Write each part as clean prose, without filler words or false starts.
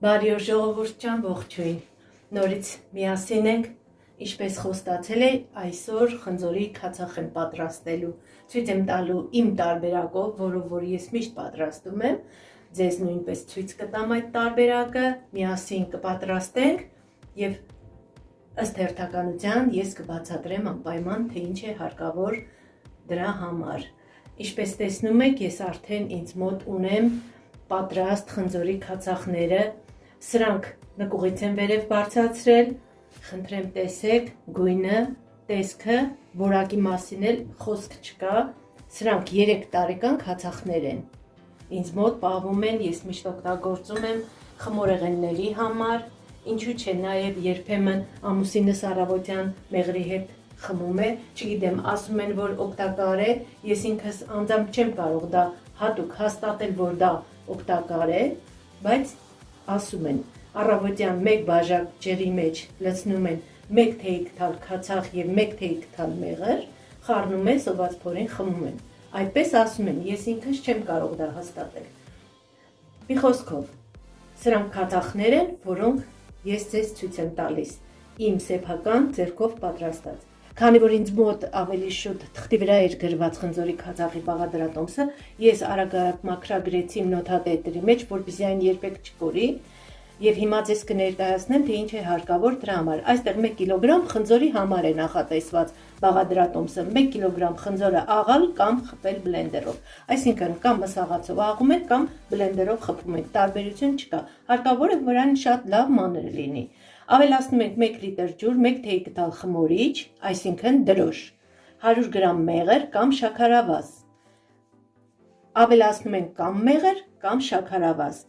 Բարի օր ժողովուրդ ջան, ողջույն։ Նորից միասին ենք, ինչպես խոստացել էի, այսօր խնձորի քացախ եմ պատրաստելու։ Ցույց եմ տալու իմ տարբերակով, որով ես միշտ պատրաստում եմ։ Ձեզ նույնպես ցույց կտամ այդ տարբերակը, միասին կպատրաստենք եւ ըստ հերթականության ես կբացատրեմ անպայման, թե ինչ է հարկավոր դրա համար։ Ինչպես տեսնում եք, ես արդեն ինձ մոտ ունեմ պատրաստ խնձորի քացախները։ Սրանք նկուղից եմ վերև բարձրացրել, խնդրեմ տեսեք գույնը, տեսքը, որակի մասին էլ խոսք չկա, սրանք 3 տարեկան քացախներ են, ինձ մոտ պահվում են, ես միշտ օգտագործում եմ խմորեղենների համար, ինչու չէ նաև երբեմն ամուսինս առավոտյան մեղրի հետ խմում է, չգիտեմ, ասում են, որ օգտակար է, ես ինքս անձամբ չեմ կարող դա հատուկ հաստատել, որ դա օգտակար է, բայց ասում են, առավոտյան 1 բաժակ ջրի մեջ լցնում են 1 թեյք թալ քացախ եւ 1 թեյք թալ մեղր, խառնում են, սոված փորին խմում են։ Այդպես ասում են, ես ինքս չեմ կարող դա հաստատել։ Մի խոսքով, սրանք քացախներ են, որոնք ես ձեզ ցույց եմ տալիս, իմ սեփական ձեռքով պատրաստած։ Քանի որ ինձ մոտ ավելի շուտ թղթի վրա էր գրված խնձորի քացախի բաղադրատոմսը, ես արագ մաքրագրեցի իմ նոթատետրի մեջ, որպեսզի այն երբեք չկորի, եւ հիմա ձեզ կներկայացնեմ, թե ինչ է հարկավոր դրա համար։ Այստեղ 1 կիլոգրամ խնձորի համար է նախատեսված բաղադրատոմսը, 1 կիլոգրամ խնձորը աղալ կամ խփել բլենդերով։ Այսինքն կամ մսաղացով աղում եք կամ բլենդերով խփում եք, տարբերություն չկա։ Հարկավոր է, որ այն շատ լավ մանր լինի։ Ավելացնում ենք 1 լիտր ջուր, 1 թեյք տալ խմորիչ, այսինքն դրոշ, 100 գրամ մեղր կամ շաքարավազ։ Ավելացնում ենք կամ մեղր կամ շաքարավազ։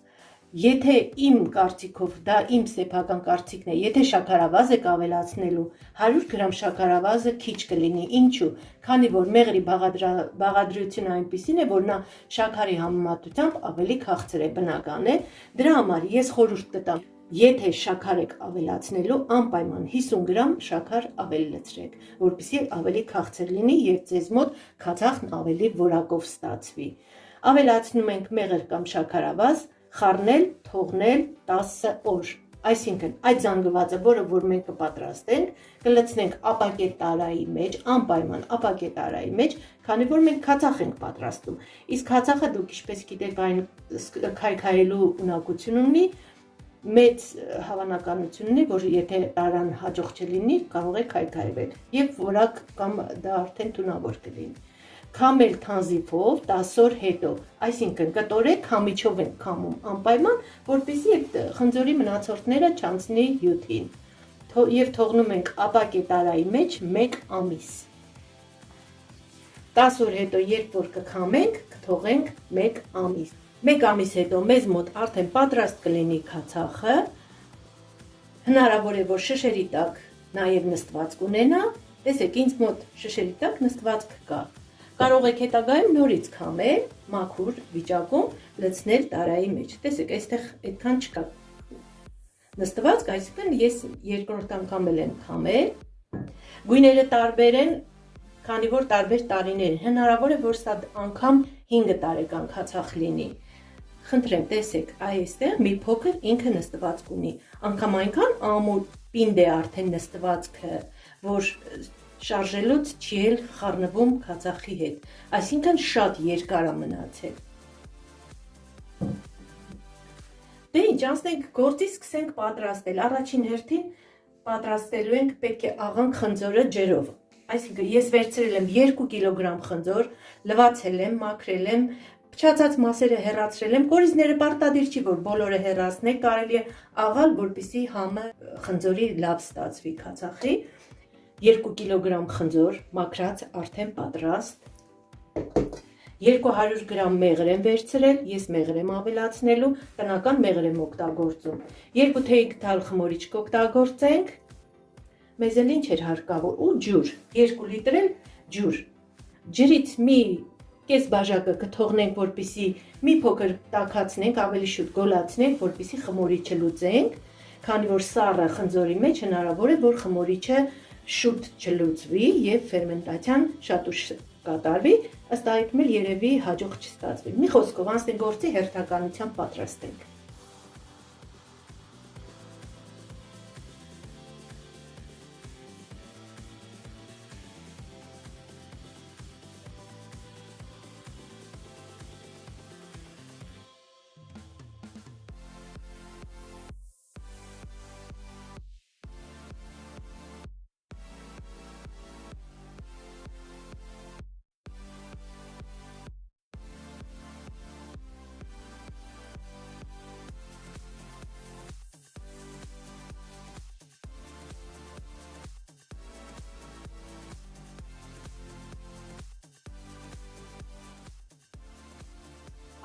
Եթե իմ կարծիքով, դա իմ սեփական կարծիքն է, եթե շաքարավազ եք ավելացնելու, 100 գրամ շաքարավազը քիչ կլինի, ինչու, քանի որ մեղրի բաղադրությունը այնպիսին է, որ նա շաքարի համեմատությամբ ավելի քաղցր է, բնական է, դրա համար ես խորհուրդ կտամ, եթե շաքար եք ավելացնելու, անպայման 50 գրամ շաքար ավել լցրեք, որպեսզի ավելի քաղցր լինի եւ ձեզ մոտ քացախն ավելի որակով ստացվի։ Ավելացնում ենք մեղր կամ շաքարավազ, խառնել, թողնել 10 օր։ Այսինքն, այդ զանգվածը, որը որ մենք կպատրաստենք, կլցնենք ապակե տարայի մեջ, անպայման ապակե տարայի մեջ, քանի որ մենք քացախ ենք պատրաստում։ Իսկ քացախը դուք ինչպես գիտեք, այն քայքայելու ունակություն ունի, մեծ հավանականություն ունի, որ եթե տարան հաջող չլինի, կարող է քայքայվել եւ որակ կամ դա արդեն թունավոր կլինի։ Քամել թանզիվով 10 օր հետո, այսինքն կտորեք քամիչով ենք քամում անպայման, որպեսզի այդ խնձորի մնացորդները չանցնի հյութին եւ թողնում ենք ապակե տարայի մեջ 1 ամիս։ 10 օր հետո երբ որ կքամենք, կթողենք 1 ամիս։ 1 ամիս հետո մեզ մոտ արդեն պատրաստ կլինի քացախը, հնարավոր է, որ շշերի տակ նաև նստվածք ունենա, տեսեք, ինձ մոտ շշերի տակ նստվածք կա։ Կարող եք հետագայում նորից քամել, մաքուր վիճակում լցնել տարայի մեջ։ Տեսեք, այստեղ այդքան չկա նստվածք, այսինքն ես երկրորդ անգամ եմ քամել։ Գույները տարբեր են, քանի որ տարբեր տարիներ են։ Հնարավոր է, որ սա անգամ 5 տարեկան քացախ լինի։ Խնդրեմ, տեսեք, այստեղ մի փոքր ինքը նստվածք ունի։ Անգամ այնքան ամուր պինդ է արդեն նստվածքը, որ շարժելուց չի էլ խառնվում քացախի հետ, այսինքն շատ երկար է մնացել։ Դե ինչ, անցնենք գործի, սկսենք պատրաստել։ Առաջին հերթին պատրաստելու ենք պետք է աղանք խնձորը ջրով։ Այսինքն ես վերցրել եմ 2 կիլոգրամ խնձոր, լվացել եմ, մաքրել եմ, փչացած մասերը հեռացրել եմ, կորիզները պարտադիր չի, որ բոլորը հեռացնեք, կարելի է աղալ, որպեսզի համը խնձորի լավ ստացվի քացախի։ 2 կիլոգրամ խնձոր, մաքրած արդեն պատրաստ, 200 գրամ մեղր եմ վերցրել, ես մեղր եմ ավելացնելու, տնական մեղր եմ օգտագործում, 2 թեյք թալ խմորիչ կօգտագործենք, մեզ էլ ինչ էր հարկավոր, ու ջուր, 2 լիտր ջուր, ջրից մի կես բաժակը կթողնենք, որպեսզի մի փոքր տաքացնենք, ավելի շուտ գոլացնենք, որպեսզի խմորիչը լուծենք, քանի որ սառը խնձորի մեջ հնարավոր է, որ խմորիչը շուտ չլուծվի եւ ֆերմենտացիան շատ ուշ կատարվի, ըստ այդմ էլ երևի հաջող չստացվի։ Մի խոսքով անցնենք գործի հերթականության պատրաստենք։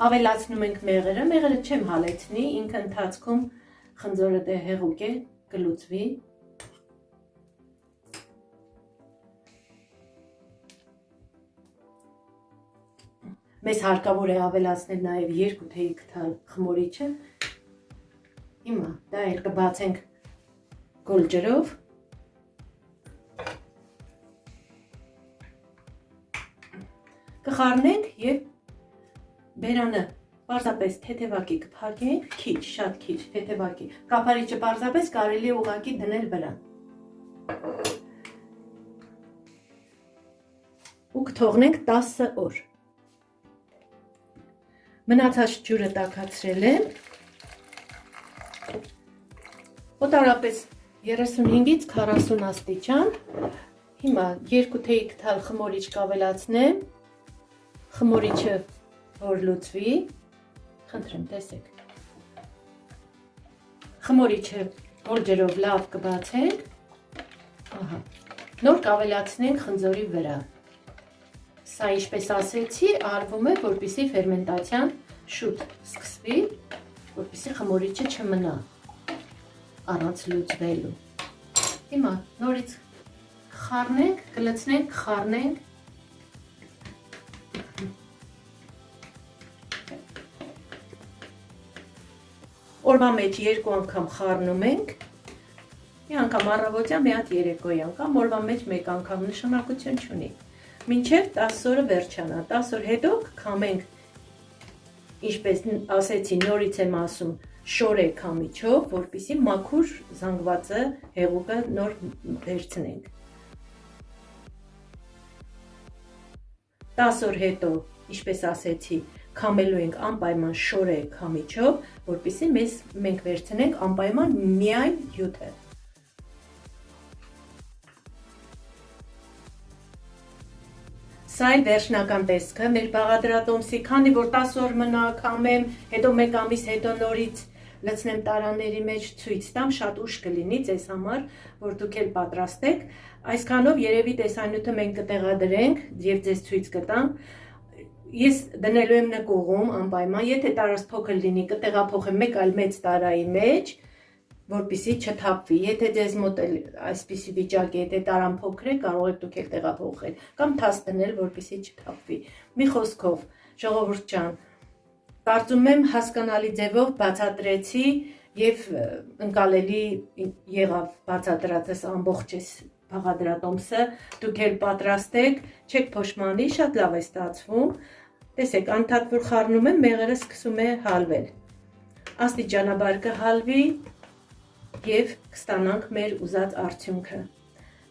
Ավելացնում ենք մեղերը չեմ հալեցնի, ինքը ընթացքում խնձորը դե հեղուկ է, կլուծվի։ Մեզ հարկավոր է ավելացնել նաև 2 թեյի քթալ խմորիչը։ Հիմա դա էլ կբացենք գոլ ջրով։ Կխառնենք եւ բերանը պարզապես թեթևակի կփակենք, քիչ, շատ քիչ թեթևակի։ Կափարիչը պարզապես կարելի է ուղղակի դնել վրա։ Ու կթողնենք 10 օր։ Մնացած ջուրը տաքացրել եմ։ Օտարապես 35-ից 40 աստիճան։ Հիմա 2 թեյի քթալ խմորիչ կավելացնեմ։ Խմորիչը որ լուծվի, խնդրեմ, տեսեք։ Խմորիչը որ ջրով լավ կբացենք։ Ահա։ Նոր կավելացնենք խնձորի վրա։ Սա ինչպես ասեցի, արվում է, որպեսզի ֆերմենտացիան շուտ սկսվի, որպեսզի խմորիչը չմնա առանց լուծվելու։ Հիմա նորից խառնենք, կլցնենք, խառնենք։ Օրվա մեջ 2 անգամ խառնում ենք։ Մի անգամ առավոտյան, մի հատ երեկոյան կամ օրվա մեջ 1 անգամ նշանակություն չունի։ Մինչև 10 օրը վերջանա, 10 օր հետո կքամենք, ինչպես ասեցի, նորից եմ ասում, շորե քամիչով, որպեսզի մաքուր զանգվածը հեղուկը նոր վերցնենք։ 10 օր հետո, ինչպես ասեցի, քամելու ենք անպայման շորե քամիչով, որպեսզի մենք վերցնենք անպայման միայն հյութը։ Սա է վերջնական տեսքը մեր բաղադրատոմսի, քանի որ 10 օր մնա քամեմ, հետո 1 ամիս հետո նորից լցնեմ տարաների մեջ ցույց տամ, շատ ուշ կլինի ձեզ համար, որ դուք էլ պատրաստեք։ Այսքանով երևի տեսանյութը մենք կտեղադրենք եւ ձեզ ցույց կտամ։ Ես դնելու եմ նկուղում անպայման, եթե տարած փոքր լինի, կտեղափոխեմ մեկ այլ մեծ տարայի մեջ, որպեսզի չթափվի։ Եթե ձեզ մոտ այսպիսի վիճակ է, եթե տարան փոքր է, կարող եք դուք էլ տեղափոխել կամ թաս դնել, որպեսզի չթափվի։ Մի խոսքով, ժողովուրդ ջան, կարծում եմ հասկանալի ձևով բացատրեցի եւ ընկալելի եղավ բացատրածս ամբողջ բաղադրատոմսը, դուք էլ պատրաստեք, չեք փոշմանի, շատ լավ է ստացվում։ Տեսեք, անդադ որ խառնում եմ, մեղրը սկսում է հալվել։ Աստիճանաբար կհալվի եւ կստանանք մեր ուզած արդյունքը։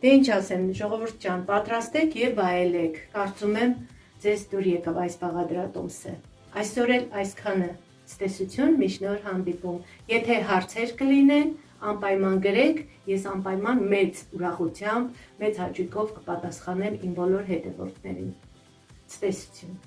Դե ինչ ասեմ, ժողովուրդ ջան, պատրաստեք եւ վայելեք։ Կարծում եմ ձեզ դուր եկավ այս բաղադրատոմսը։ Այսօր էլ այսքանը։ Ցտեսություն, միշտ նոր հանդիպում։ Եթե հարցեր կլինեն, անպայման գրեք, ես անպայման մեծ ուրախությամբ, մեծ հաճույքով կպատասխանեմ իմ բոլոր հետևորդներին։ Ցտեսություն։